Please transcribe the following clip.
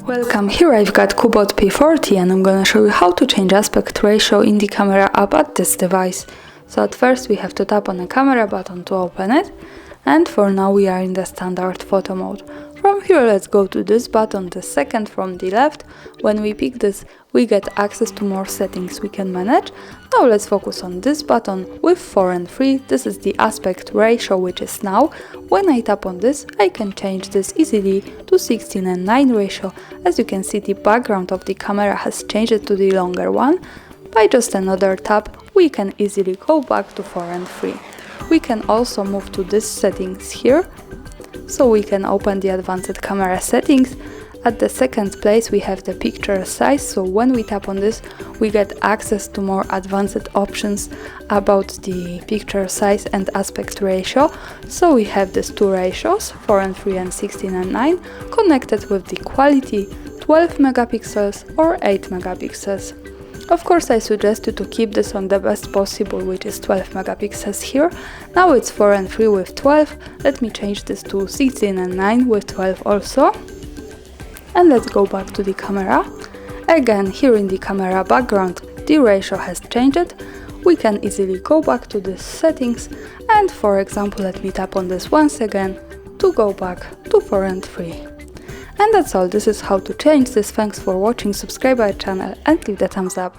Welcome, here I've got CUBOT P40 and I'm gonna show you how to change aspect ratio in the camera app at this device. So at first we have to tap on the camera button to open it, and for now we are in the standard photo mode. From here let's go to this button, the second from the left. When we pick this, we get access to more settings we can manage. Now let's focus on this button with 4 and 3. This is the aspect ratio, which is now. When I tap on this, I can change this easily to 16 and 9 ratio. As you can see, the background of the camera has changed to the longer one. By just another tap, we can easily go back to 4 and 3. We can also move to these settings here. So we can open the advanced camera settings. At the second place we have the picture size, so when we tap on this we get access to more advanced options about the picture size and aspect ratio. So we have these two ratios, 4 and 3 and 16 and 9, connected with the quality 12 megapixels or 8 megapixels. Of course, I suggest you to keep this on the best possible, which is 12 megapixels here. Now it's 4 and 3 with 12. Let me change this to 16 and 9 with 12 also. And let's go back to the camera. Again, here in the camera background, the ratio has changed. We can easily go back to the settings and, for example, let me tap on this once again to go back to 4 and 3. And that's all. This is how to change this. Thanks for watching, subscribe our channel and leave the thumbs up.